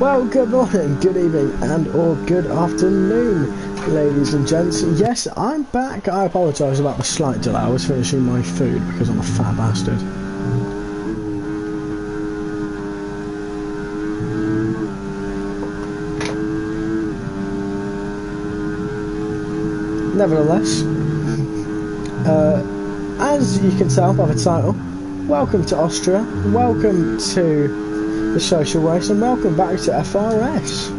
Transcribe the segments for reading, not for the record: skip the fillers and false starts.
Well, good morning, good evening, and or good afternoon, ladies and gents. Yes, I'm back. I apologise about the slight delay. I was finishing my food because I'm a fat bastard. Nevertheless, as you can tell by the title, welcome to Austria, welcome to the social race, and welcome back to FRS.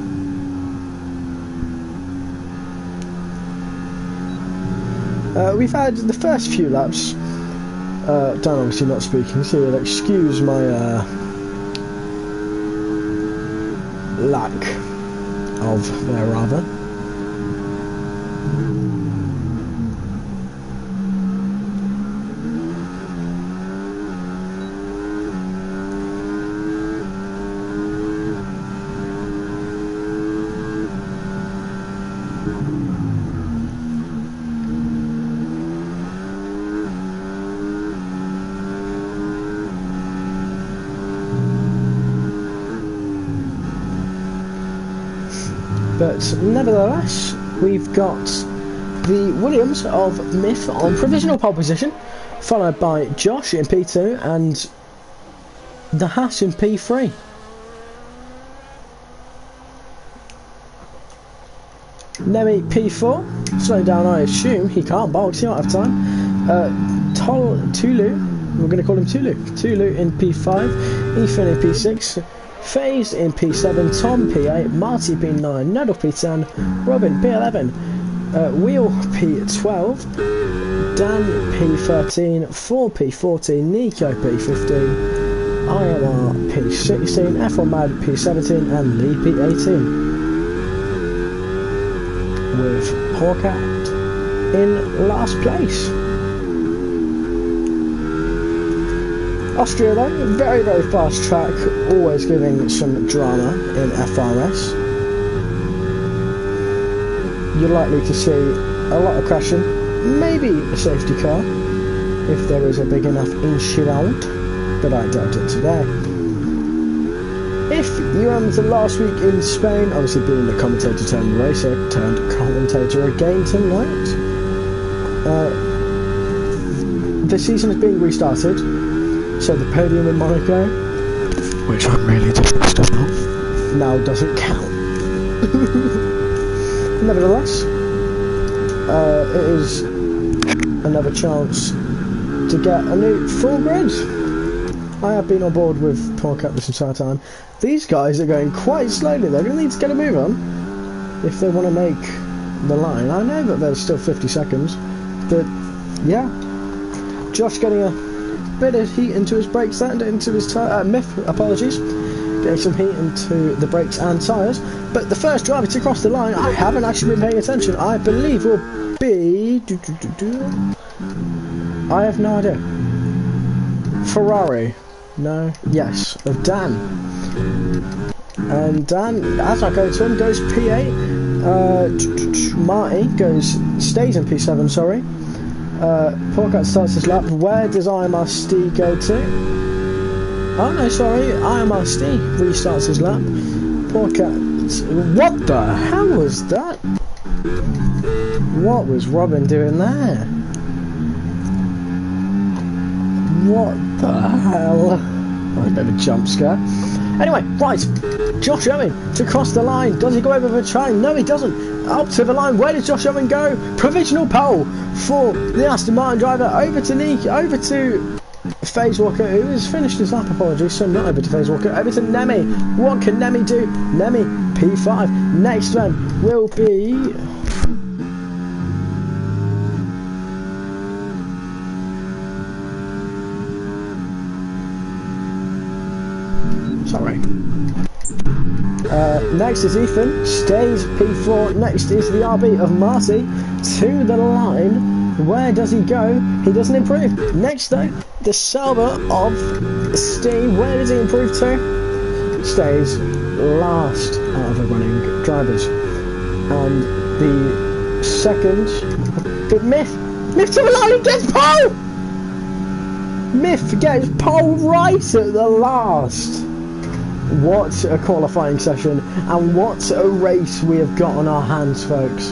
We've had the first few laps done, obviously not speaking, so you'll excuse my lack of there rather. But nevertheless, we've got the Williams of Myth on provisional pole position, followed by Josh in P2 and the Haas in P3. Nemi P4, slow down, I assume. He can't box, he won't have time. Tulu, we're going to call him Tulu. Tulu in P5, Ethan in P6, FaZe in P7, Tom P8, Marty P9, Noodle P10, Robin P11, Wheel P12, Dan P13, 4P14, Nico P15, IMR P16, F1 Mad P17, and Lee P18. With Hawkeye in last place. Austria though, very very fast track, always giving some drama in FRS. You're likely to see a lot of crashing, maybe a safety car if there is a big enough incident, but I doubt it today. If you remember last week in Spain, obviously being the commentator turned racer turned commentator again tonight, the season is being restarted, so the podium in Monaco, which I'm really disgusted of, now doesn't count. Nevertheless, it is another chance to get a new full grid. I have been on board with Porcat this entire time. These guys are going quite slowly. They're going to need to get a move on if they want to make the line. I know that there's still 50 seconds, but yeah. Josh getting a bit of heat into his brakes and into his Myth, apologies. Getting some heat into the brakes and tyres. But the first driver to cross the line, I haven't actually been paying attention, I believe will be... I have no idea. Ferrari. No. Yes. Of Dan. And Dan, as I go to him, goes P8. Marty stays in P7, sorry. Porcat starts his lap. Where does IMRST go to? Oh no, sorry. IMRST restarts his lap. Porcat... What the hell was that? What was Robin doing there? What the hell? Oh, a bit of a jump scare. Anyway, right. Josh Owen to cross the line. Does he go over the train? No, he doesn't. Up to the line. Where does Josh Owen go? Provisional pole for the Aston Martin driver. Over to Nick. Over to FaZe Walker, who has finished his lap. Apologies. So not over to FaZe Walker. Over to Nemi. What can Nemi do? Nemi P5. Next one will be... Sorry. Next is Ethan, stays P4. Next is the RB of Marty to the line. Where does he go? He doesn't improve. Next though, the Sauber of Steve. Where does he improve to? Stays last out of the running drivers. And the second, but Myth to the line and gets pole! Myth gets pole right at the last. What a qualifying session, and what a race we have got on our hands, folks.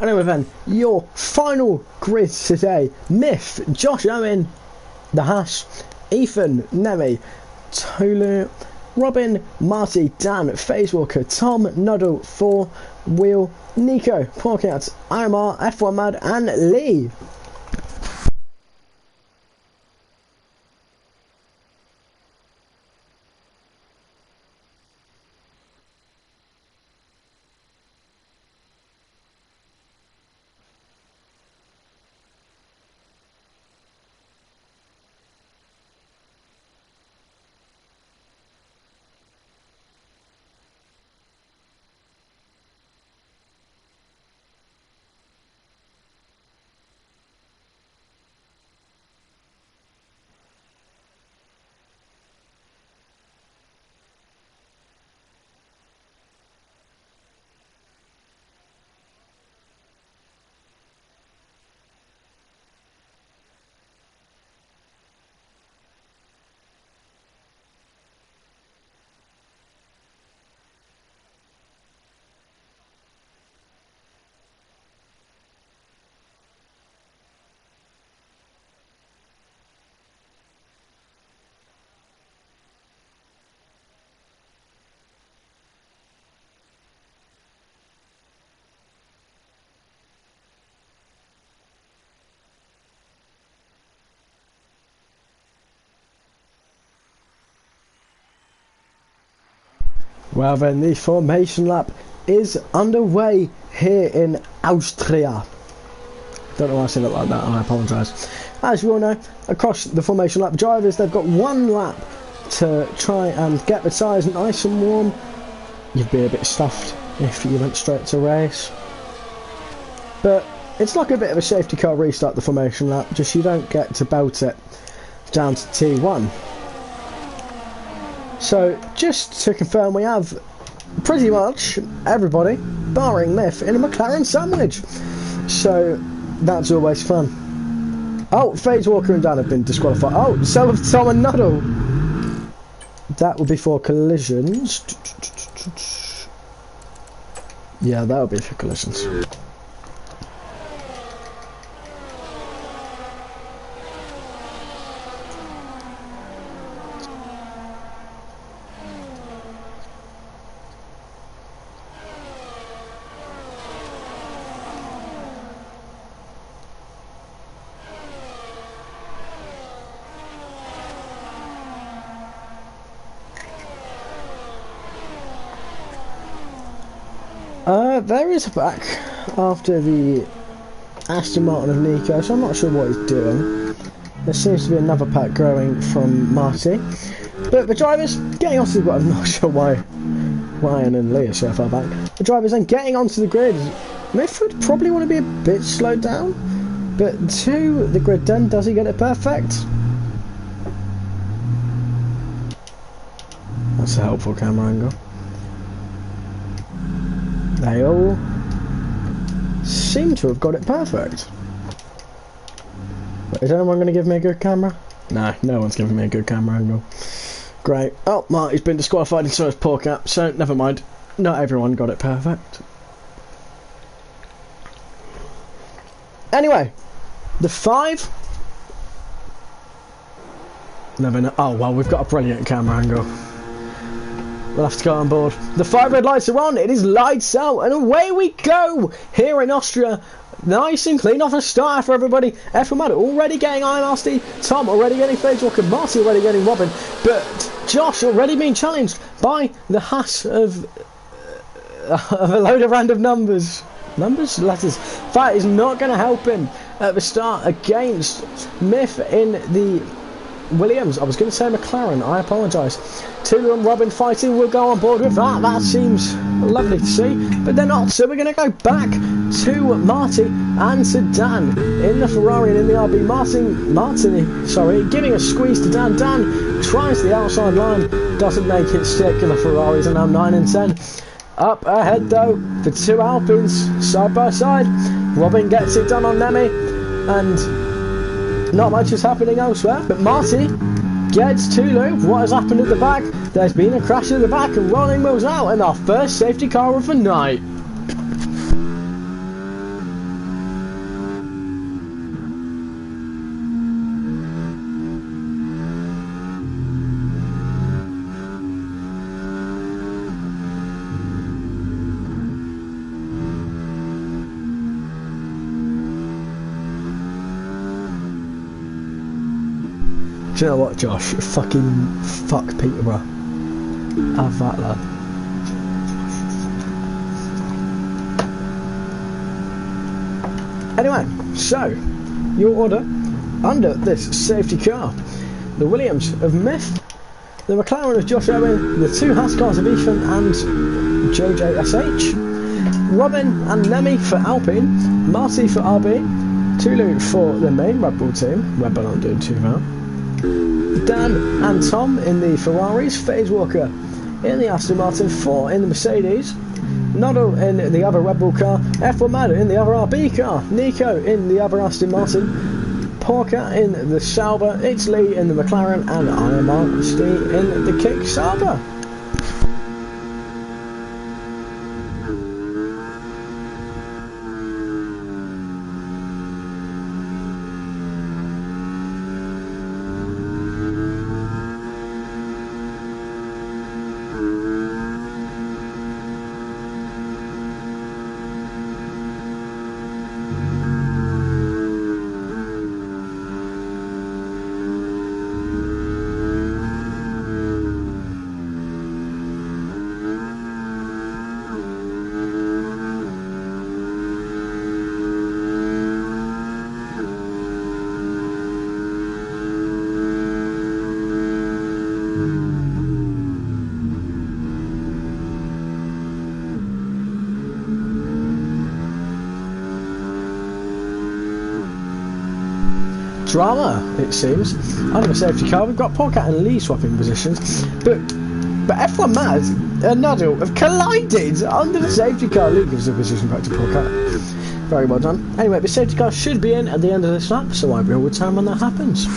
Anyway then, your final grid today. Myth, Josh Owen, the Haas, Ethan, Nemi, Tolu, Robin, Marty, Dan, FaZe Walker, Tom, Nuddle, 4, Wheel, Nico, Porcat, IMR, F1 Mad, and Lee. Well then, the formation lap is underway here in Austria. Don't know why I said it like that, I apologise. As you all know, across the formation lap drivers, they've got 1 lap to try and get the tyres nice and warm. You'd be a bit stuffed if you went straight to race. But it's like a bit of a safety car restart, the formation lap, just you don't get to belt it down to T1. So, just to confirm, we have pretty much everybody, barring Myth, in a McLaren sandwich. So, that's always fun. Oh, FaZe Walker and Dan have been disqualified. Oh, so have Tom and Nuddle. That will be for collisions. Yeah, that will be for collisions. There is a pack after the Aston Martin of Nico, so I'm not sure what he's doing. There seems to be another pack growing from Marty. But the drivers getting onto the... I'm not sure why Ryan and Lee are so far back. The drivers then getting onto the grid. Myth would probably want to be a bit slowed down. But to the grid then, does he get it perfect? That's a helpful camera angle. They all seem to have got it perfect. But is anyone going to give me a good camera? No, no one's giving me a good camera angle. Great. Oh, Marty's been disqualified and so has Porcap, so never mind. Not everyone got it perfect. Anyway, the 5. Never know. Oh, well, we've got a brilliant camera angle. We'll have to go on board. The 5 red lights are on. It is lights out, and away we go here in Austria. Nice and clean off a start for everybody. FRS already getting Iron Nasty. Tom already getting FaZe Walker. Marty already getting Robin. But Josh already being challenged by the hash of a load of random numbers. Letters. That is not going to help him at the start against Myth in the Williams. I was going to say McLaren, I apologise. Tulu and Robin fighting, we'll go on board with that. That seems lovely to see, but they're not, so we're going to go back to Marty and to Dan in the Ferrari and in the RB. Martin, giving a squeeze to Dan. Dan tries the outside line, doesn't make it stick, and the Ferraris are now 9 and 10. Up ahead though, the 2 Alpines side by side. Robin gets it done on Nemi, and not much is happening elsewhere, but Marty gets Tulu. What has happened at the back? There's been a crash at the back and rolling wheels out, and our first safety car of the night. Do you know what, Josh? Fucking fuck Peterborough. Have that, lad. Anyway, so your order under this safety car: the Williams of Myth, the McLaren of Josh Owen, the 2 Haas cars of Ethan and JJSH, Robin and Nemi for Alpine, Marty for RB, Tulu for the main Red Bull team. Red Bull aren't doing too well. Dan and Tom in the Ferraris, FaZe Walker in the Aston Martin, 4 in the Mercedes, Noddle in the other Red Bull car, FRS in the other RB car, Nico in the other Aston Martin, Porker in the Sauber, it's Lee in the McLaren, and I am Nasty in the Kick Sauber. drama, it seems. Under the safety car, we've got Polecat and Lee swapping positions, but F1 Mad and Nadal have collided under the safety car. Lee gives the position back to Polecat. Very well done. Anyway, the safety car should be in at the end of this lap, so I will return when that happens.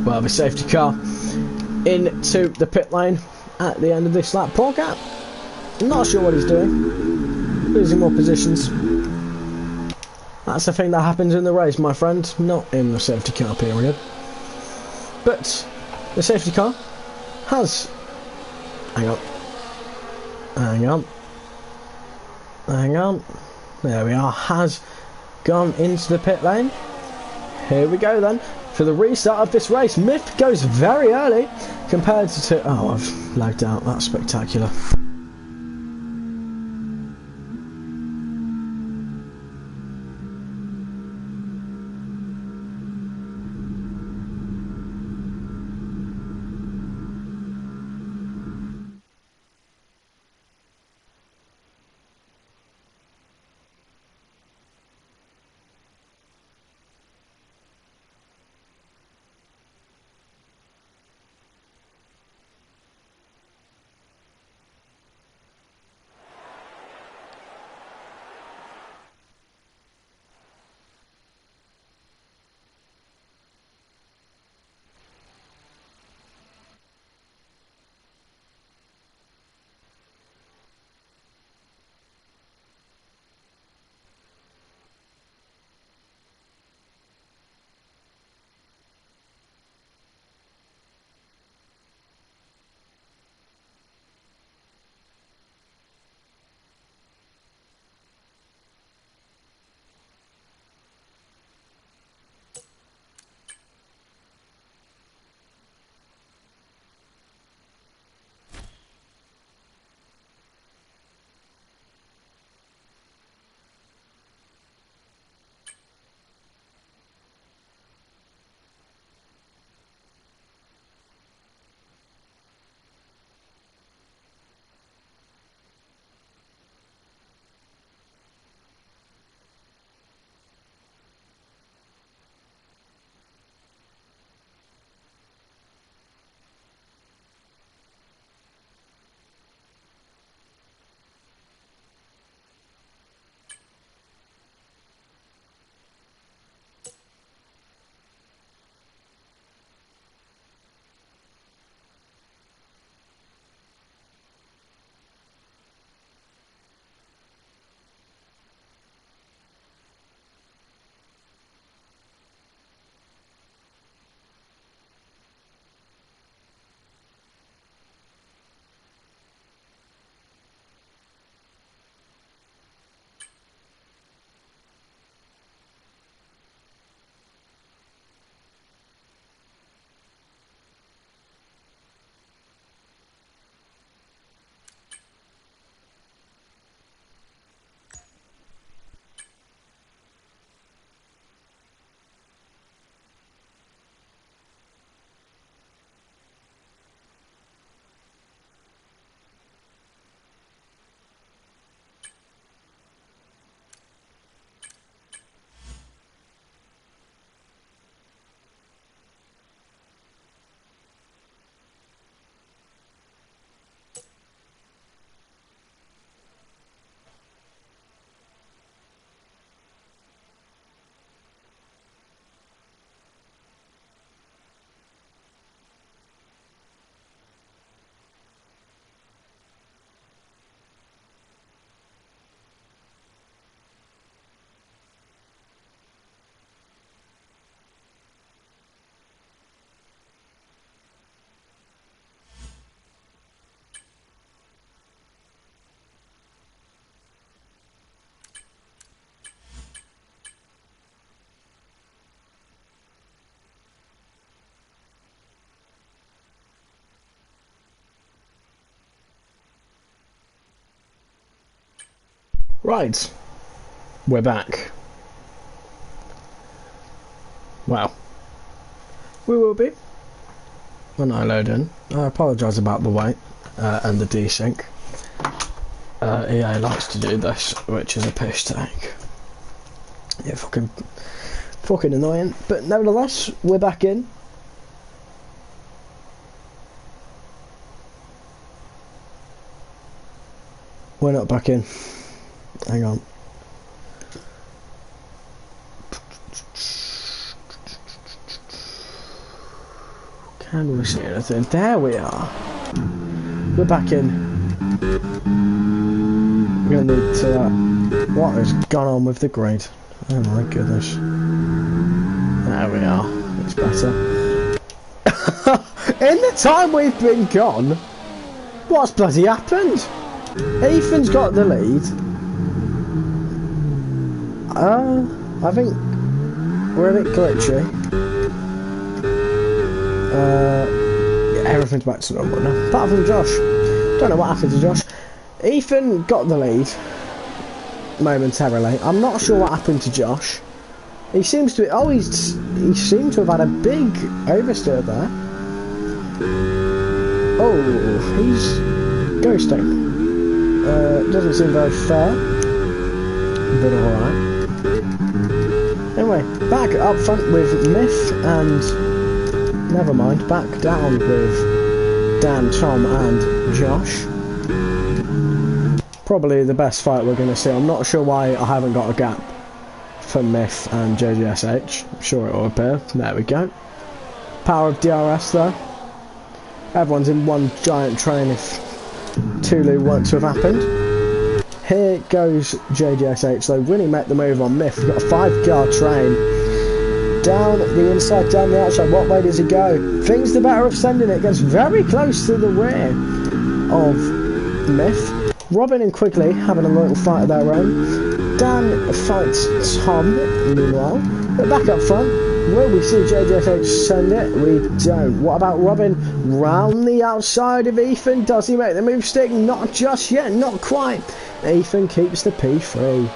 Well, the safety car into the pit lane at the end of this lap. Polecat, not sure what he's doing, losing more positions. That's the thing that happens in the race, my friend, not in the safety car period. But the safety car has... Hang on. There we are, has gone into the pit lane. Here we go then. For the restart of this race, Myth goes very early compared to... Oh, I've lagged out. That's spectacular. Right, we're back. Well, we will be when I load in. I apologise about the wait and the desync. EA likes to do this, which is a piss take. Yeah, fucking annoying. But nevertheless, we're back in. We're not back in. Hang on. Can we see anything? There we are. We're back in. We're gonna need to. What has gone on with the grid? Oh my goodness. There we are. It's better. In the time we've been gone, what's bloody happened? Ethan's got the lead. I think we're a bit glitchy. Yeah, everything's back to normal now. Apart from Josh. Don't know what happened to Josh. Ethan got the lead momentarily. I'm not sure what happened to Josh. He seems to. Oh, he seemed to have had a big oversteer there. Oh, he's ghosting. Doesn't seem very fair, but alright. Anyway, back up front with Myth and never mind, back down with Dan, Tom and Josh. Probably the best fight we're going to see. I'm not sure why I haven't got a gap for Myth and JGSH. I'm sure it will appear. There we go. Power of DRS though. Everyone's in one giant train if Tulu weren't to have happened. Here goes JGSH though. Really make the move on Myth. We've got a 5-car train. Down the inside, down the outside. What way does he go? Thinks the better of sending it. Gets very close to the rear of Myth. Robin and Quigley having a little fight of their own. Dan fights Tom, meanwhile. But back up front, will we see JJH send it? We don't. What about Robin? Round the outside of Ethan. Does he make the move stick? Not just yet, not quite. Ethan keeps the P3.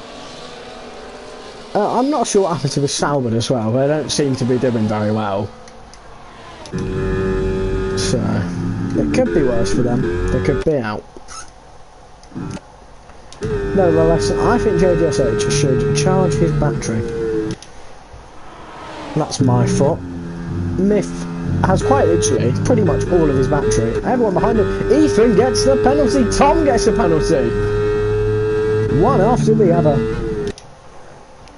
I'm not sure what happened to the Salmon as well. They don't seem to be doing very well. So, it could be worse for them. They could be out. Nevertheless, I think JGSH should charge his battery. That's my thought. Myth has quite literally pretty much all of his battery. Everyone behind him. Ethan gets the penalty. Tom gets the penalty. One after the other.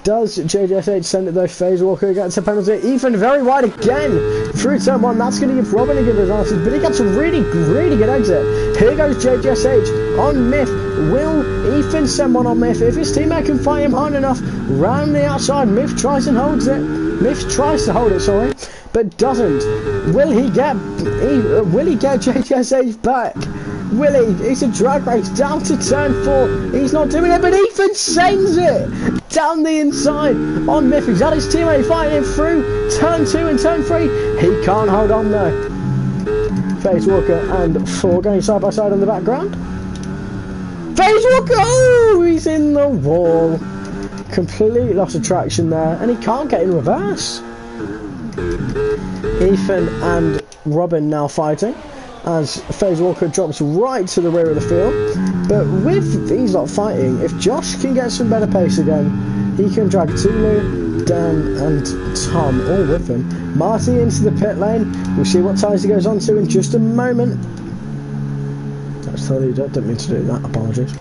Does JGSH send it though? FaZe Walker gets a penalty. Ethan very wide again. Through turn one. That's going to give Robin a good advantage. But he gets a really good exit. Here goes JGSH on Myth. Will Ethan send one on Myth? If his teammate can fight him hard enough, round the outside, Myth tries and holds it. Myth tries to hold it, sorry, but doesn't. Will he get JGSH back? Will he? It's a drag race down to turn 4. He's not doing it, but Ethan sends it down the inside on Myth. He's had his teammate fighting him through turn 2 and turn 3. He can't hold on though. FaZe Walker and 4 going side by side on the background. FaZe Walker! Oh, he's in the wall. Complete loss of traction there, and he can't get in reverse. Ethan and Robin now fighting as FaZe Walker drops right to the rear of the field. But with these lot fighting, if Josh can get some better pace again, he can drag Tulu, Dan and Tom all with him. Marty into the pit lane. We'll see what tyres he goes on to in just a moment. That's the leader. Didn't mean to do that. Apologies.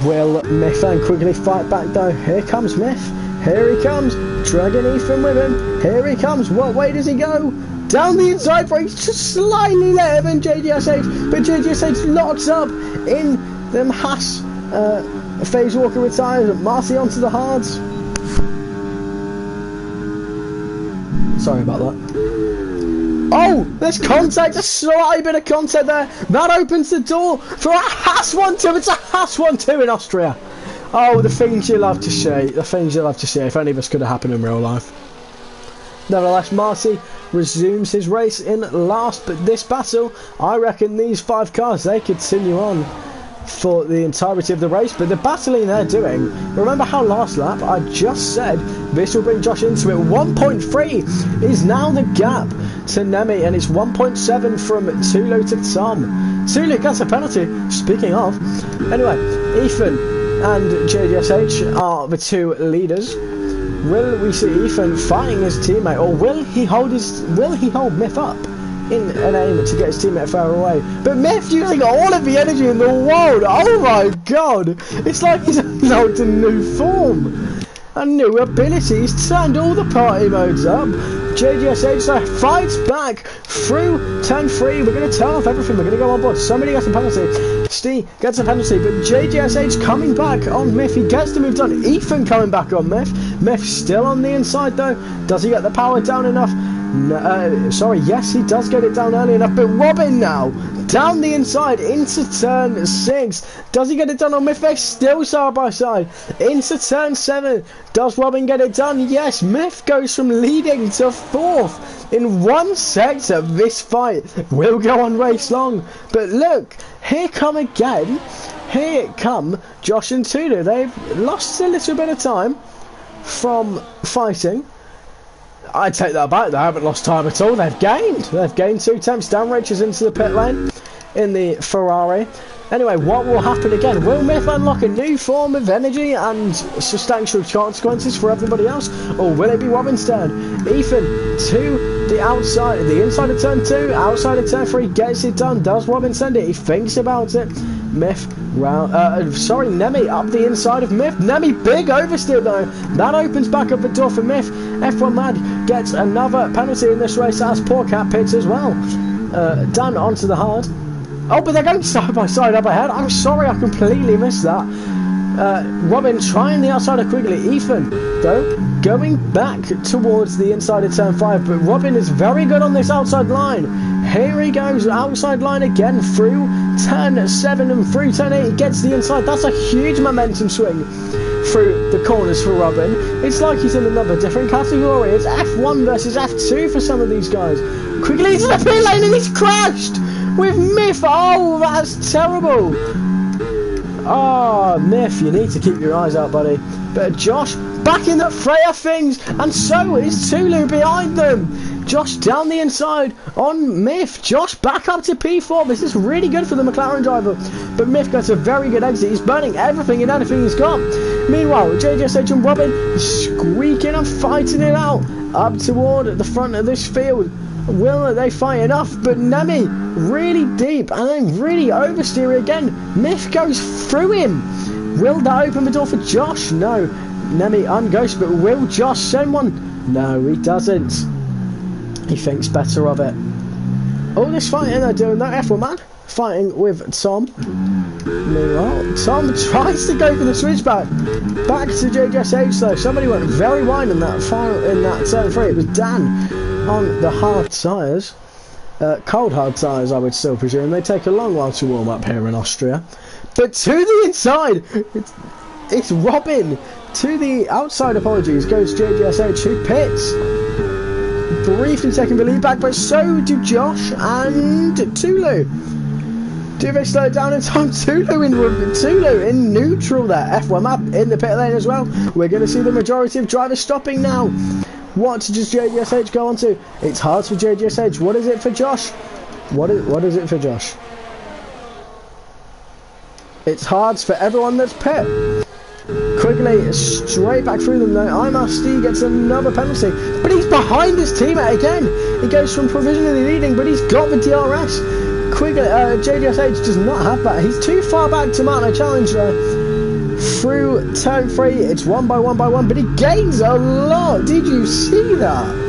Will Myth and Quigley fight back though? Here comes Myth. Here he comes. Dragging Ethan with him. Here he comes. What way does he go? Down the inside for he's just slightly later than JGSH. But JGSH locks up in them Haas. FaZe Walker retires. Marty onto the hards. Sorry about that. Oh, there's contact, a slight bit of contact there. That opens the door for a Haas 1-2. It's a Haas 1-2 in Austria. Oh, the things you love to see. The things you love to see. If any of us could have happened in real life. Nevertheless, Marty resumes his race in last. But this battle, I reckon these 5 cars, they continue on. for the entirety of the race, but the battling they're doing, remember how last lap I just said this will bring Josh into it. 1.3 is now the gap to Nemi, and it's 1.7 from Tulu to Tom. Tulu gets a penalty, speaking of. Anyway, Ethan and JDSH are the two leaders. Will we see Ethan fighting his teammate, or will he hold Myth up in an aim to get his teammate far away? But Myth using all of the energy in the world. Oh my god, it's like he's unlocked a new form, a new ability. He's turned all the party modes up. JGSH fights back through turn 3. We're going to turn off everything. We're going to go on board. Somebody gets a penalty. Steve gets a penalty, but JGSH coming back on Myth. He gets the move done. Ethan coming back on Myth. Myth still on the inside though. Does he get the power down enough? No, sorry, yes, he does get it down early enough, but Robin now down the inside into turn 6. Does he get it done on Myth? They're still side by side into turn 7. Does Robin get it done? Yes. Myth goes from leading to 4th in one sector. This fight will go on race long, but look, here come again. Here come Josh and Tulu. They've lost a little bit of time from fighting. I take that back. They haven't lost time at all. They've gained 2 temps. Dan reaches into the pit lane in the Ferrari. Anyway, what will happen again? Will Myth unlock a new form of energy and substantial consequences for everybody else, or will it be Robin's turn? Ethan to the outside, the inside of turn 2, outside of turn 3, gets it done. Does Robin send it? He thinks about it. Myth round, Nemi up the inside of Myth. Nemi big oversteer though. That opens back up the door for Myth. F1 Mad gets another penalty in this race as Poor Cat pits as well. Dan onto the hard. Oh, but they're going side by side up ahead. I'm sorry, I completely missed that. Robin trying the outside of Quigley. Ethan, though, going back towards the inside of turn 5. But Robin is very good on this outside line. Here he goes, outside line again through turn 7 and through turn 8. He gets the inside. That's a huge momentum swing through the corners for Robin. It's like he's in another different category. It's F1 versus F2 for some of these guys. Quigley into the pit lane and he's crashed with Myth. Oh, that's terrible. Oh, Myth, you need to keep your eyes out, buddy. But Josh back in the fray of things, and so is Tulu behind them. Josh down the inside on Myth. Josh back up to P4. This is really good for the McLaren driver. But Myth gets a very good exit. He's burning everything and anything he's got. Meanwhile, JJSH and Robin squeaking and fighting it out up toward the front of this field. Will they fight enough? But Nemi really deep and then really oversteer again. Myth goes through him. Will that open the door for Josh? No. Nemi unghosts, but will Josh send one? No, he doesn't. He thinks better of it. All this fighting they're doing, that F1 man fighting with Tom. Meanwhile, Tom tries to go for the switchback. Back to JJSH though. Somebody went very wide in that turn 3. It was Dan on the hard tyres. Cold hard tyres, I would still presume. They take a long while to warm up here in Austria. But to the inside, it's Robin. To the outside, apologies, goes JJSH, who pits. Briefly taking the lead back, but so do Josh and Tulu. Do they slow it down in time? Tulu in neutral there. F1 map in the pit lane as well. We're going to see the majority of drivers stopping now. What does JGSH go on to? It's hard for JGSH. What is it for Josh? What is it for Josh? It's hards for everyone that's pit. Quigley straight back through them though. IMRSD gets another penalty, but he's behind his teammate again. He goes from provisionally leading, but he's got the DRS. Quigley, JDSH does not have that. He's too far back to mount a challenge there. Through turn 3, it's 1 by 1 by 1, but he gains a lot. Did you see that?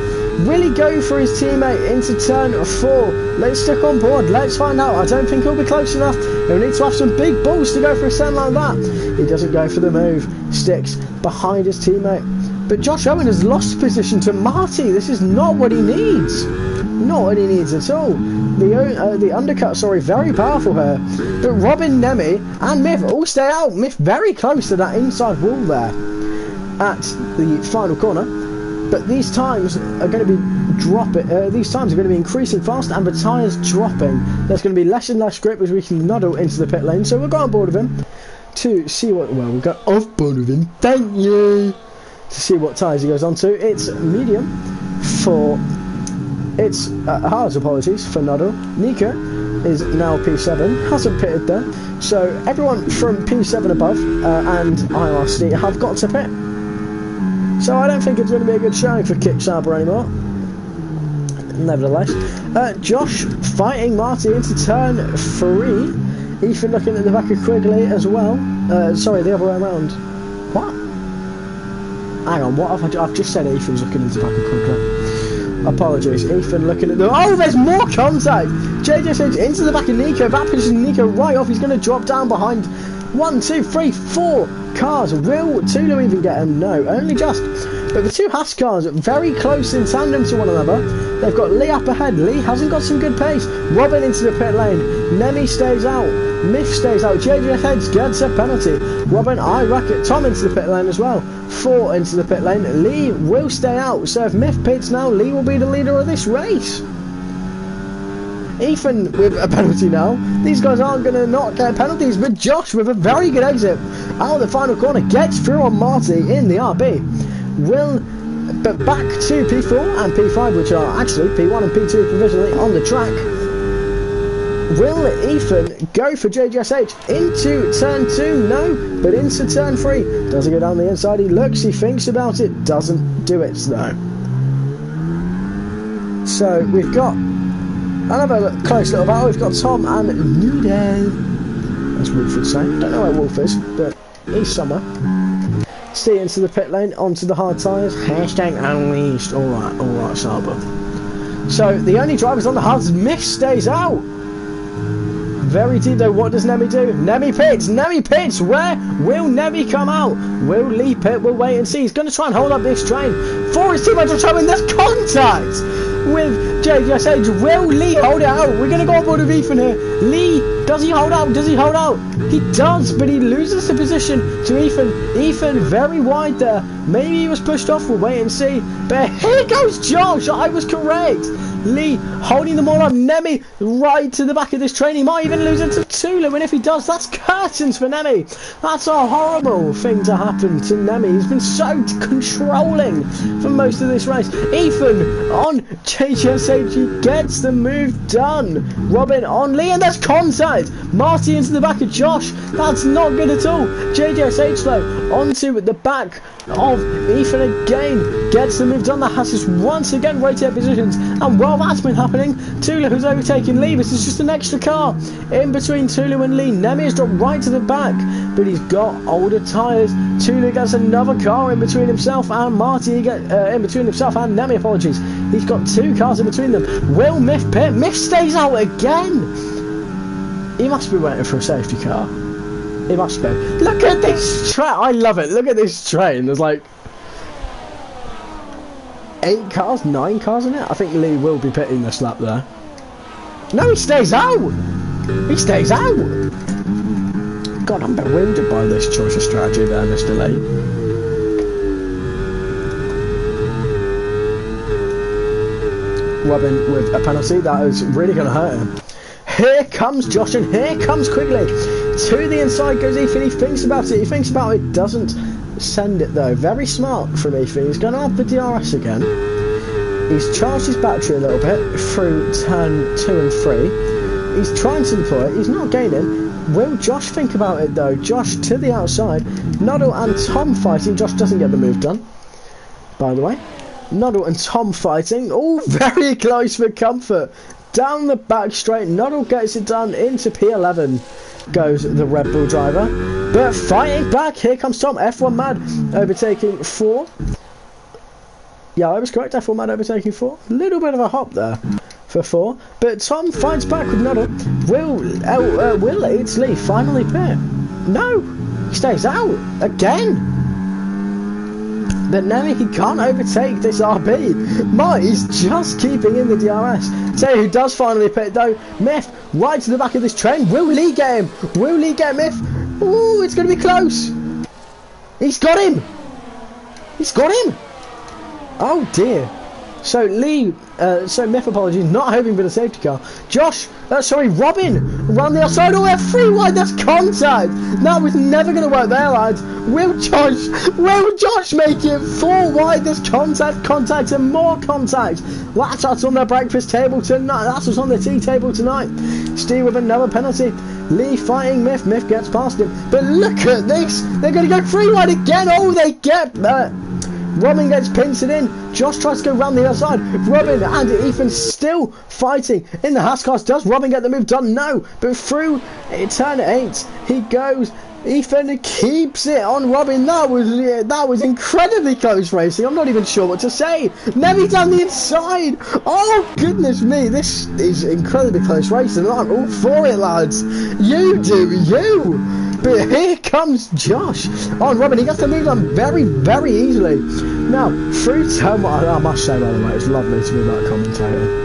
Will he go for his teammate into turn 4? Let's stick on board. Let's find out. I don't think he'll be close enough. He'll need to have some big balls to go for a turn like that. He doesn't go for the move. Sticks behind his teammate. But Josh Owen has lost position to Marty. This is not what he needs. Not what he needs at all. The undercut, sorry, very powerful here. But Robin, Nemi and Myth all stay out. Myth very close to that inside wall there at the final corner. But these times are going to be these times are going to be increasing fast, and the tyres dropping. There's going to be less and less grip as we can nodle into the pit lane. So we'll go on board with him to see what. Well, we'll go off board with him. Thank you. To see what tyres he goes on to. It's medium for. It's hard. Apologies for Noddle. Nika is now P7. Hasn't pitted there. So everyone from P7 above and IRC have got to pit. So I don't think it's going to be a good showing for Kickstarter anymore. Nevertheless, Josh fighting Marty into turn 3. Ethan looking at the back of Quigley as well. Sorry, the other way around. What? Hang on, what have I've just said Ethan's looking into the back of Quigley. Apologies, Ethan looking at the... Oh, there's more contact! JJ Sage into the back of Nico. That pushes Nico right off. He's going to drop down behind 1, 2, 3, 4 cars. Will Tulu even get him? No, only just. But the two Haas cars are very close in tandem to one another. They've got Lee up ahead. Lee hasn't got some good pace. Robin into the pit lane. Nemi stays out. Miff stays out. JJ Heads gets a penalty. Robin, I racket. Tom into the pit lane as well. 4 into the pit lane. Lee will stay out. So if Miff pits now, Lee will be the leader of this race. Ethan with a penalty now. These guys aren't going to not get penalties, but Josh with a very good exit out of the final corner gets through on Marty in the RB. Will, but back to P4 and P5, which are actually P1 and P2 provisionally on the track. Will Ethan go for JJSH into turn 2? No, but into turn 3. Does he go down the inside? He looks, he thinks about it, doesn't do it though. So we've got another close little battle. We've got Tom and Nudo, as Wolf would say. Don't know where Wolf is, but he's somewhere. Stay into the pit lane, onto the hard tyres. Hashtag unleashed. Alright, Saber. So the only drivers on the hards. Miff stays out. Very deep though. What does Nemi do? Nemi pits. Nemi pits. Where will Nemi come out? Will Lee pit? We'll wait and see. He's going to try and hold up this train. For his teammate to try and there's contact with JJSH. Will Lee hold it out? We're going to go on board with Ethan here. Lee, does he hold out? Does he hold out? He does, but he loses the position to Ethan. Ethan very wide there. Maybe he was pushed off. We'll wait and see. But here goes Josh. I was correct. Lee holding them all up. Nemi right to the back of this train. He might even lose it to Tulu, and if he does, that's curtains for Nemi. That's a horrible thing to happen to Nemi. He's been so controlling for most of this race. Ethan on JJSH. He gets the move done. Robin on Lee, and that's contact. Marty into the back of Josh. That's not good at all. JJSH though onto the back of Ethan again. Gets the move done. The Haas is once again rotate positions, and while that's been happening, Tulu has overtaken Lee. This is just an extra car in between Tulu and Lee. Nemi has dropped right to the back, but he's got older tyres. Tulu gets another car in between himself and Marty. In between himself and Nemi, apologies. He's got 2 cars in between them. Will Miff pit? Miff stays out again. He must be waiting for a safety car. He must be. Look at this train. I love it. Look at this train. There's like 8 cars, 9 cars in it. I think Lee will be pitting this lap there. No, he stays out. He stays out. God, I'm bewildered by this choice of strategy there, Mr. Lee. Robin with a penalty. That is really going to hurt him. Here comes Josh, and here comes Quigley. To the inside goes Ethan. He thinks about it. He thinks about it. Doesn't send it though. Very smart from Ethan. He's going to have the DRS again. He's charged his battery a little bit through turn 2 and 3. He's trying to deploy it. He's not gaining. Will Josh think about it though? Josh to the outside. Noddle and Tom fighting. Josh doesn't get the move done, by the way. Noddle and Tom fighting. Oh, very close for comfort. Down the back straight. Noddle gets it done into P11. Goes the Red Bull driver. But fighting back. Here comes Tom. F1 Mad overtaking 4. Yeah, I was correct. F1 Mad overtaking 4. Little bit of a hop there for 4. But Tom fights back with Noddle. Will it's Lee finally pit? No. He stays out. Again. But now he can't overtake this RB. Marty's just keeping in the DRS. Tell you who does finally pit though. Miff right to the back of this train. Will Lee get him? Will Lee get Miff? Ooh, it's going to be close. He's got him. He's got him. Oh dear. So Lee, Myth apologies, not hoping for the safety car. Robin, around the outside. Oh, they're free wide. That's contact. That was never going to work there, lads. Will Josh make it 4 wide? There's contact, and more contact. That's what's on their breakfast table tonight. That's what's on the tea table tonight. Steve with another penalty. Lee fighting Myth. Myth gets past him. But look at this. They're going to go 3 wide again. Oh, they get... Robin gets pincered in. Josh tries to go round the other side. Robin and Ethan still fighting in the Haas. Does Robin get the move done? No. But through turn 8, he goes. Ethan keeps it on Robin. That was incredibly close racing. I'm not even sure what to say. Nemi down the inside. Oh, goodness me. This is incredibly close racing. I'm all for it, lads. You do you. But here comes Josh on Robin. He gets the move done very, very easily. Now, through turn 1, I must say, by the way, it's lovely to be that commentator.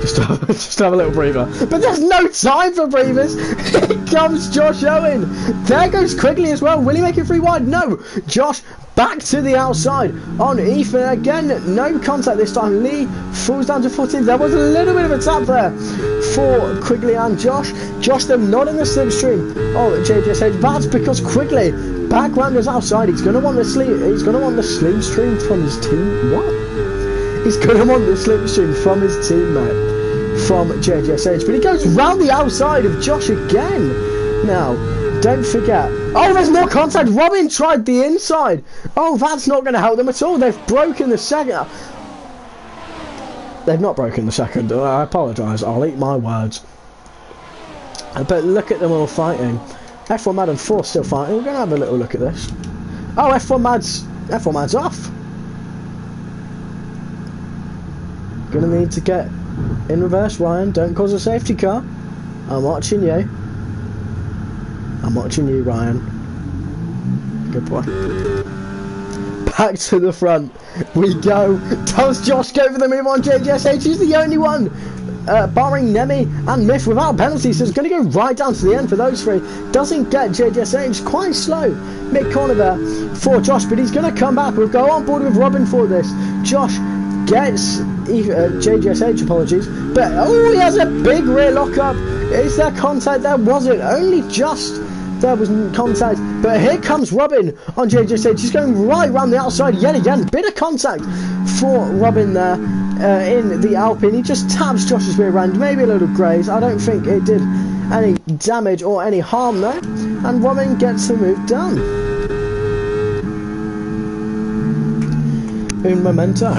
Just have a little breather. But there's no time for breathers. Here comes Josh Owen. There goes Quigley as well. Will he make it 3 wide? No. Josh back to the outside on Ethan again. No contact this time. Lee falls down to 14. There was a little bit of a tap there for Quigley and Josh. Josh them not in the slipstream. Oh, JJSH. That's because Quigley back round his outside. He's going to want the slipstream from his team. What? He's going to want the slipstream from his teammate. From JJSH, but he goes round the outside of Josh again. Now, don't forget. Oh, there's more contact. Robin tried the inside. Oh, that's not going to help them at all. They've broken the second. They've not broken the second. I apologise. I'll eat my words. But look at them all fighting. F1 Mad and 4 still fighting. We're going to have a little look at this. Oh, F1 Mad's off. Going to need to get in reverse, Ryan. Don't cause a safety car. I'm watching you. I'm watching you, Ryan. Good boy. Back to the front we go. Does Josh go for the move on JJSH? He's the only one, barring Nemi and Myth without penalties. So it's going to go right down to the end for those 3. Doesn't get JJSH. Quite slow mid-corner there for Josh, but he's going to come back. We'll go on board with Robin for this. Josh gets JJSH, apologies, but oh, he has a big rear lockup. Is there contact? There wasn't. Only just there was contact. But here comes Robin on JJSH. He's going right round the outside yet again. Bit of contact for Robin there in the Alpine. He just taps Josh's rear end. Maybe a little graze. I don't think it did any damage or any harm though. And Robin gets the move done. Un momento.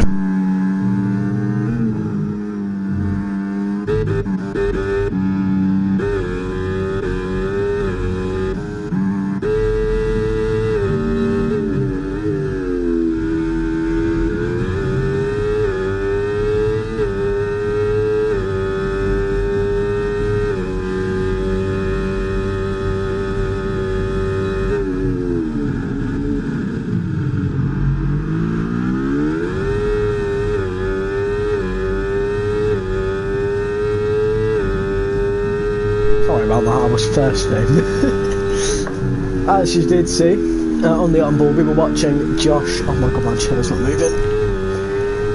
I was thirsty. As you did see on the onboard, we were watching Josh. Oh my god, my chair's not moving.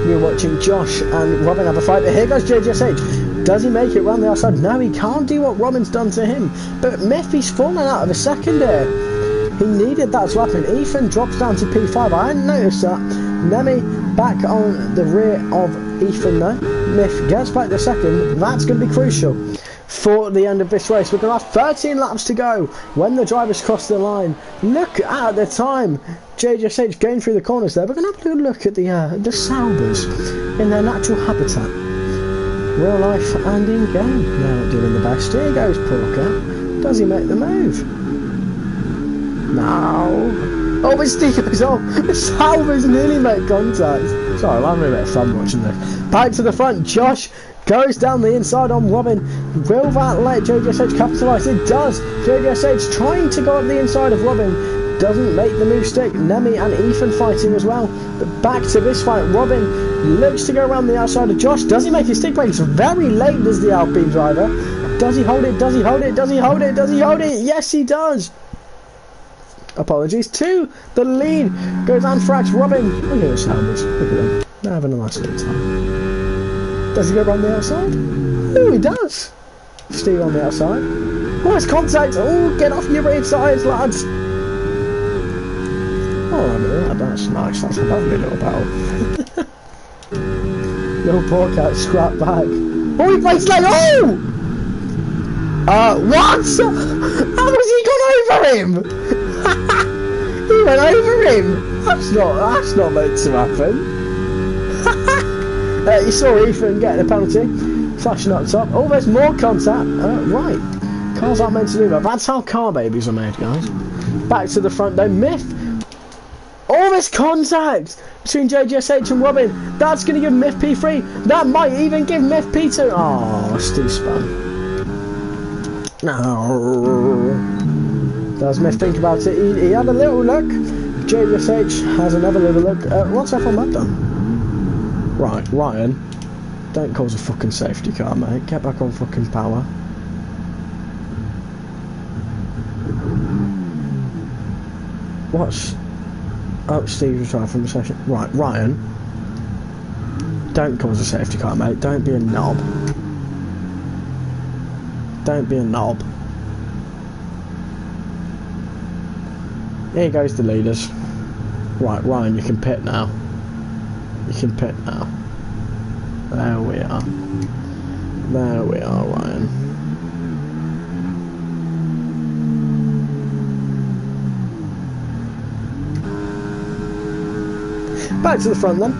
We were watching Josh and Robin have a fight, but here goes JJSH. Does he make it round the outside? No, he can't do what Robin's done to him. But Mephi's fallen out of a second there. He needed that to happen. Ethan drops down to P5. I hadn't noticed that. Nemi back on the rear of Ethan though. Myth gets back the second. That's going to be crucial for the end of this race. We're going to have 13 laps to go when the drivers cross the line. Look at the time. JJSH going through the corners there. We're going to have a little look at the Saubers in their natural habitat. Real life and in game. They're not doing the best. Here goes Porker. Does he make the move? No. Oh, but Steve goes off. The Saubers nearly make contact. Sorry, I'm having a bit of fun watching this. Back to the front. Josh goes down the inside on Robin. Will that let JJSH capitalise? It does. JJSH trying to go up the inside of Robin. Doesn't make the move stick. Nemi and Ethan fighting as well. But back to this fight. Robin looks to go around the outside of Josh. Does he make his stick breaks? Very late as the Alpine driver. Does he hold it? Does he hold it? Does he hold it? Does he hold it? Yes, he does. Apologies to the lead. Goes Anthrax, Robin. Look at those helmets. Look at them. They're having a nice little time. Does he go around the outside? Oh, he does. Steve on the outside. Oh, it's contact. Oh, get off your rear tyres, lads. Oh, that's nice. That's a lovely little battle. Little poor cat scrap back. Oh, he plays like, oh! What? How has he gone over him? He went over him. That's not meant to happen. You saw Ethan getting a penalty, flashing up top. Oh, there's more contact. Right, cars aren't meant to do that. That's how car babies are made, guys. Back to the front though. Myth. All this contact between JGSH and Robin. That's going to give Myth P3. That might even give Myth P2. Oh, Steve spun. No. Does Myth think about it? He had a little look. JGSH has another little look. What's F1 map done? Right, Ryan. Don't cause a fucking safety car, mate. Get back on fucking power. What's... Oh, Steve retired from the session. Right, Ryan. Don't cause a safety car, mate. Don't be a knob. Don't be a knob. Here goes the leaders. Right, Ryan, you can pit now. You can pit now. There we are. There we are, Ryan. Back to the front then.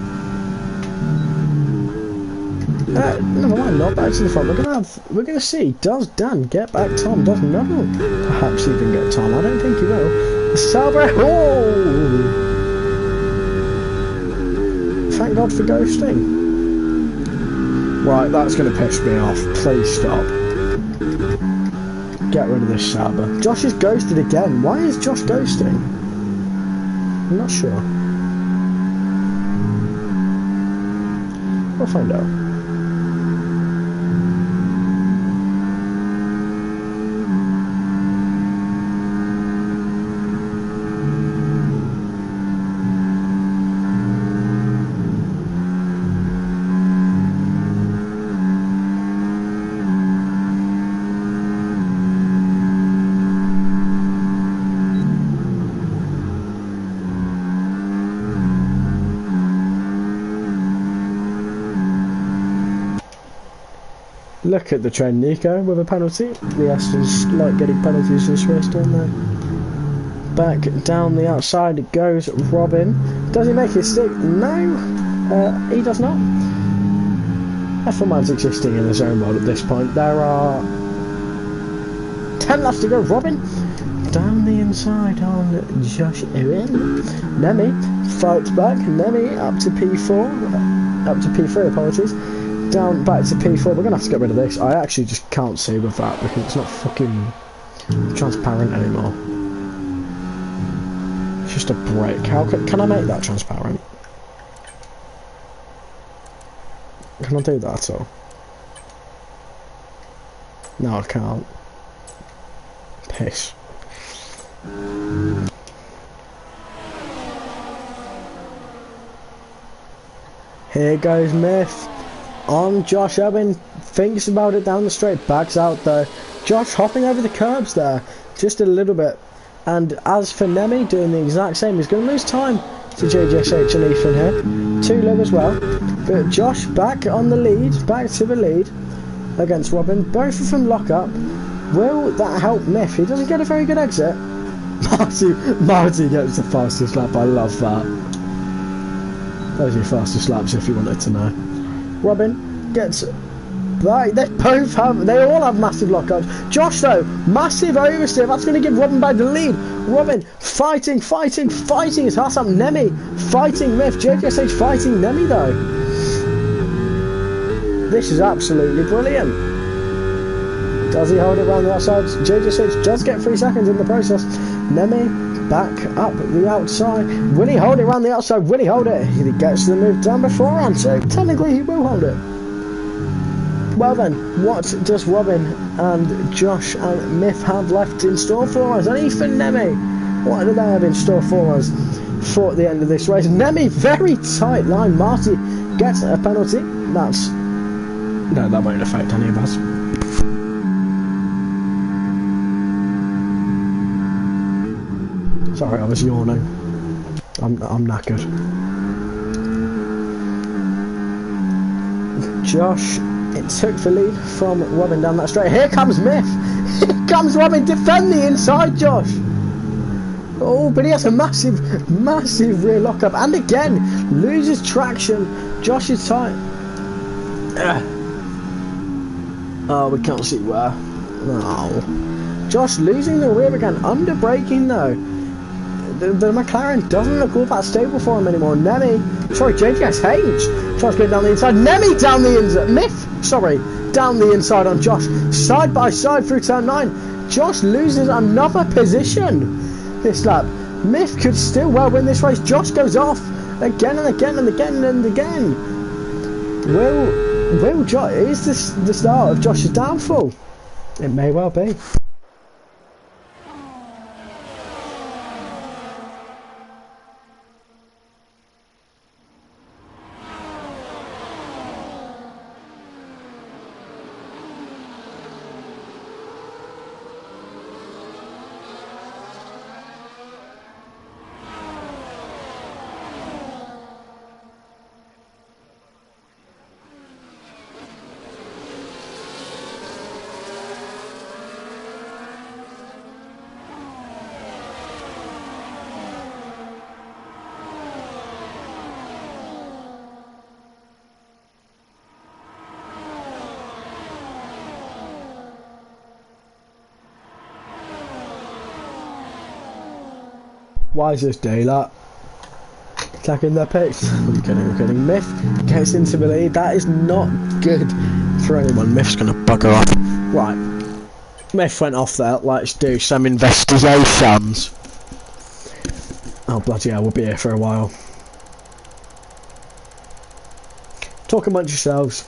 Never mind, not back to the front. We're gonna see. Does Dan get back Tom? Does Neville perhaps even get Tom? I don't think he will. Sauber. Oh! Thank God for ghosting. Right, that's gonna piss me off. Please stop. Get rid of this Sauber. Josh is ghosted again. Why is Josh ghosting? I'm not sure. We'll find out. Look at the trend, Nico, with a penalty. The Astons like getting penalties this race, don't they? Back down the outside goes Robin. Does he make his stick? No, he does not. F1 man's existing in his own mode at this point. There are 10 laps to go. Robin down the inside on Josh Owen. Nemi fights back. Nemi up to P4. Up to P3, apologies. Down back to P4. We're gonna have to get rid of this. I actually just can't see with that because it's not fucking transparent anymore. It's just a break. How can I make that transparent? Can I do that at all? No, I can't. Piss. Here goes Myth. On Josh Owen, thinks about it down the straight, backs out though. Josh hopping over the curbs there, just a little bit. And as for Nemi, doing the exact same, he's going to lose time to JGSH and Ethan here. Too low as well. But Josh back on the lead, back to the lead against Robin. Both of them lock up. Will that help Myth? He doesn't get a very good exit. Marty gets the fastest lap, I love that. Those are your fastest laps if you wanted to know. Robin gets right. They all have massive lockups. Josh though, massive oversteer. That's going to give Robin back the lead. Robin fighting his ass up. Nemi fighting Myth. JGSH fighting Nemi though. This is absolutely brilliant. Does he hold it around the outside? JGSH does get 3 seconds in the process. Nemi back up the outside. Will he hold it around the outside? Will he hold it? He gets the move done beforehand, so technically he will hold it. Well then, what does Robin and Josh and Myth have left in store for us? And Ethan Nemi What do they have in store for us for the end of this race? Nemi, very tight line. Marty gets a penalty. That's... No, that won't affect any of us. Sorry, I was yawning. I'm knackered. Josh, it took the lead from Robin down that straight. Here comes Miff. Here comes Robin. Defend the inside, Josh. Oh, but he has a massive rear lockup, and again loses traction. Josh is tight. Oh, we can't see where. No. Josh losing the rear again. Under braking though. The McLaren doesn't look all that stable for him anymore. JTS H tries to get down the inside. Nemi down the inside. Down the inside on Josh. Side by side through turn 9. Josh loses another position this lap. Miff could still well win this race. Josh goes off again and again and again and again. Will Josh, is this the start of Josh's downfall? It may well be. Why is this daylight? Attacking their picks. I'm kidding. Miff gets into the lead. That is not good for anyone. Miff's gonna bugger off. Right. Miff went off there. Let's do some investigations. Oh bloody hell, we'll be here for a while. Talk amongst yourselves.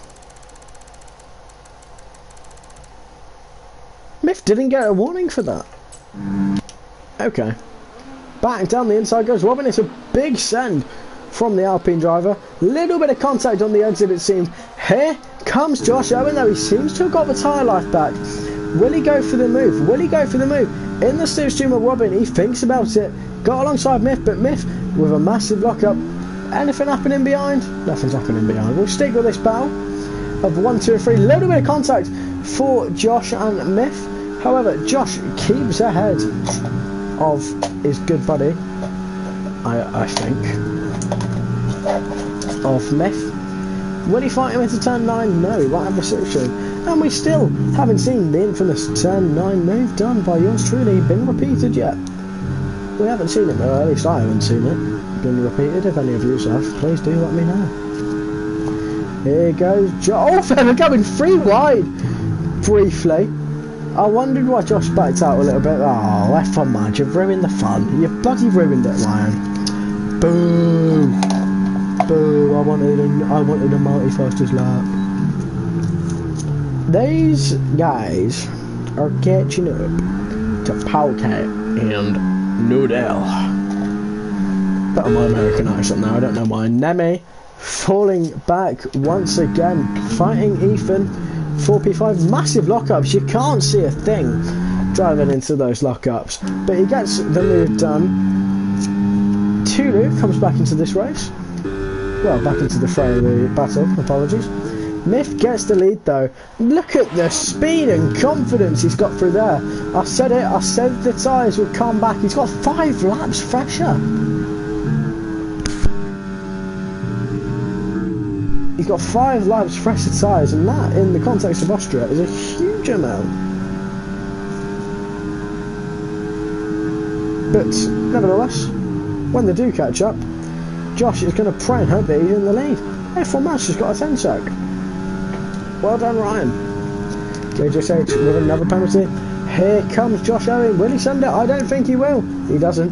Miff didn't get a warning for that. Okay. Back down the inside goes Robin. It's a big send from the Alpine driver. Little bit of contact on the exit, it seems. Here comes Josh Owen, though. He seems to have got the tyre life back. Will he go for the move? In the slipstream of Robin, he thinks about it. Got alongside Miff, but Miff with a massive lockup. Anything happening behind? Nothing's happening behind. We'll stick with this battle of 1, 2 and 3. Little bit of contact for Josh and Miff. However, Josh keeps ahead of his good buddy, I think, of Miff. Will he fight him into turn 9? No, he won't have the slipstream. And we still haven't seen the infamous turn 9 move done by yours truly been repeated yet. We haven't seen it, or at least I haven't seen it been repeated. If any of you have, please do let me know. Here goes Josh. Oh, they're going 3 wide briefly. I wondered why Josh backed out a little bit. Oh, F1 man, you've ruined the fun. You've bloody ruined it, Ryan. Boo. Boo, I wanted a multi-fastest lap. These guys are catching up to Powcat and Noodle. Bit of my American accent now, I don't know why. Nemi falling back once again, fighting Ethan. 4P5, massive lockups. You can't see a thing driving into those lockups, but he gets the move done. Tulu comes back into this race. Well, back into the fray of the battle. Apologies. Miff gets the lead though. Look at the speed and confidence he's got through there. I said it. I said the tyres would come back. He's got 5 laps fresher. He's got 5 laps fresher tyres, and that, in the context of Austria, is a huge amount. But, nevertheless, when they do catch up, Josh is going to pray and hope that he's in the lead. F1 Match has got a 10 sec. Well done, Ryan. JJSH with another penalty. Here comes Josh Owen. Will he send it? I don't think he will. He doesn't.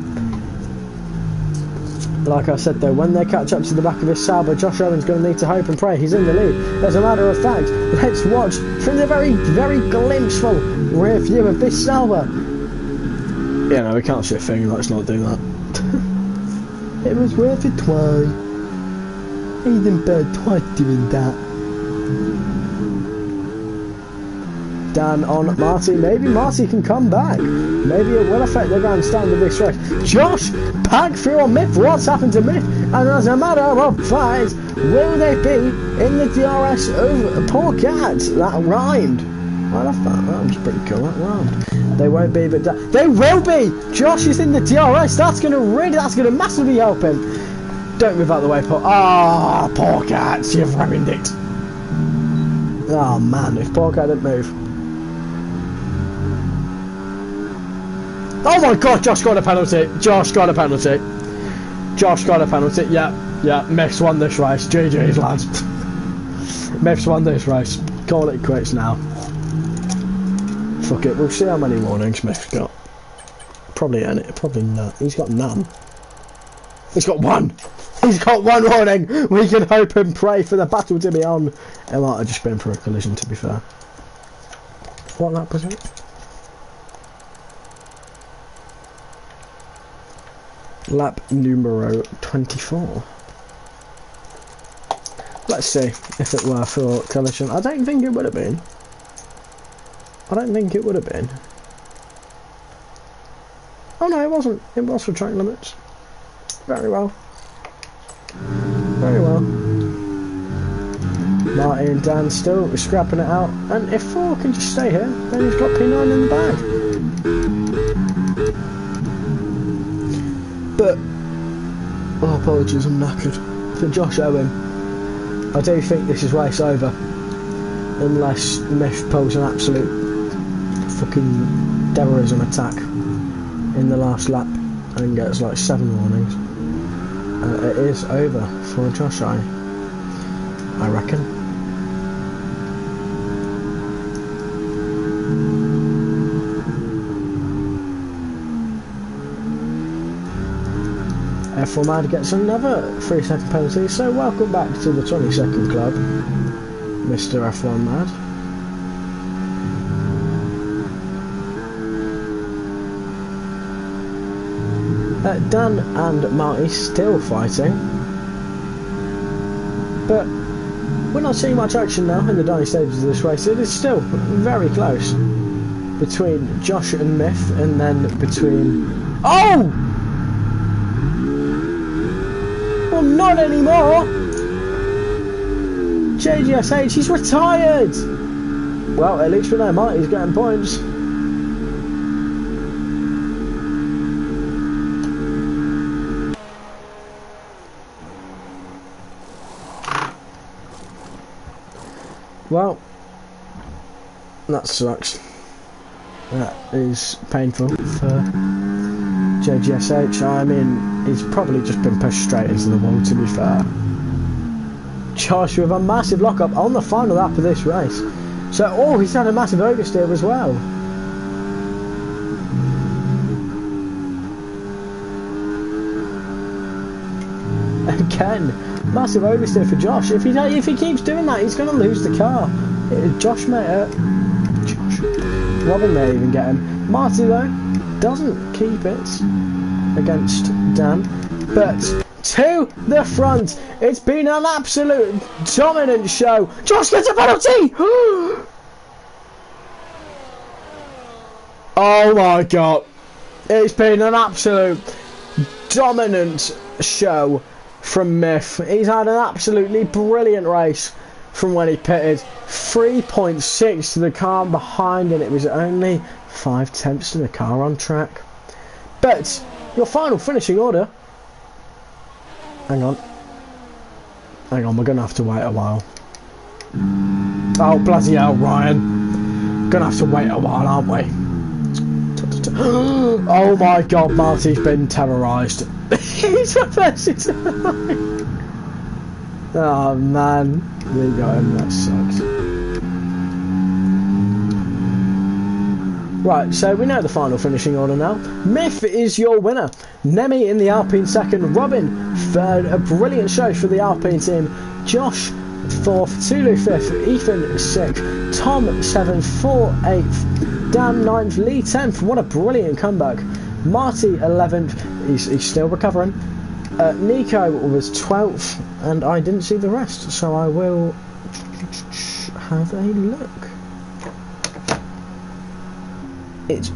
Like I said though, when they catch up to the back of his Sauber, Josh Owen's going to need to hope and pray he's in the lead. As a matter of fact, let's watch from the very glimpseful rear view of this Sauber. Yeah, no, we can't see a thing, let's not do that. It was worth it twice. He's in bed twice doing that. Dan on Marty. Maybe Marty can come back. Maybe it will affect the grandstand of this race. Josh, back through on Myth. What's happened to Myth? And as a matter of fact, will they be in the DRS over Poor Cat? That rhymed. I love that. That was pretty cool. That rhymed. They won't be, but they will be. Josh is in the DRS. That's gonna massively help him. Don't move out of the way, Paul. Ah, Poor Cat, you've ruined it. Oh man, if Poor Cat didn't move. Oh my god, Josh got a penalty. Josh got a penalty. Josh got a penalty. Yeah, Myth's won this race. GG's, lads. Myth's won this race. Call it quits now. Fuck it, we'll see how many warnings Myth's got. Probably not. He's got none. He's got one. He's got one warning. We can hope and pray for the battle to be on. It might have just been for a collision, to be fair. What lap was it? Lap numero 24. Let's see if it were for collision. I don't think it would have been. I don't think it would have been. Oh no, it wasn't. It was for track limits. Very well. Very well. Marty and Dan still scrapping it out. And if 4 can just stay here, then he's got P9 in the bag. But, oh, apologies, I'm knackered. For Josh Owen, I do think this is race over. Unless Myth pulls an absolute fucking terrorism attack in the last lap and gets like 7 warnings. It is over for Josh, I reckon. F1 Mad gets another 3-second penalty, so welcome back to the 20-second club, Mr. F1 Mad. Dan and Marty still fighting, but we're not seeing much action now in the dying stages of this race. It is still very close between Josh and Myth, and then between... Oh! Well, not anymore! JGSH, he's retired! Well, at least we know Marty's getting points. Well, that sucks. That is painful for JGSH. I mean, he's probably just been pushed straight into the wall, to be fair. Josh with a massive lockup on the final lap of this race. So, oh, he's had a massive oversteer as well. Again, massive oversteer for Josh. If he keeps doing that, he's going to lose the car. Robin may even get him. Marty though doesn't keep it against Dan, but to the front. It's been an absolute dominant show. Josh gets a penalty. Oh my god! It's been an absolute dominant show from Myth. He's had an absolutely brilliant race from when he pitted. 3.6 to the car behind, and it was only 0.5 to the car on track. But your final finishing order. Hang on, we're gonna have to wait a while. Oh bloody hell, Ryan. Gonna have to wait a while, aren't we? Oh my god, Marty's been terrorised. He's reversing. Oh man, we got him, that sucks. Right, so we know the final finishing order now. Myth is your winner. Nemi in the Alpine second. Robin third. A brilliant show for the Alpine team. Josh fourth. Tulu fifth. Ethan sixth. Tom seventh. 4 8th. Dan 9th. Lee 10th. What a brilliant comeback Marty 11th, he's still recovering. Nico was 12th, and I didn't see the rest, so I will have a look. It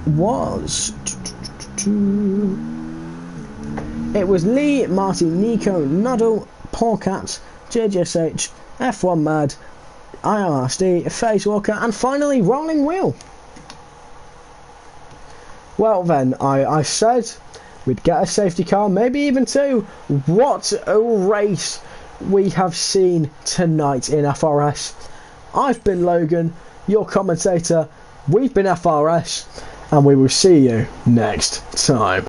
was Lee, Marty, Nico, Nuddle, Porcat, JJSH, F1 Mad, IRSD, Face Walker, and finally Rolling Wheel. Well then, I said we'd get a safety car, maybe even two. What a race we have seen tonight in FRS. I've been Logan, your commentator. We've been FRS, and we will see you next time.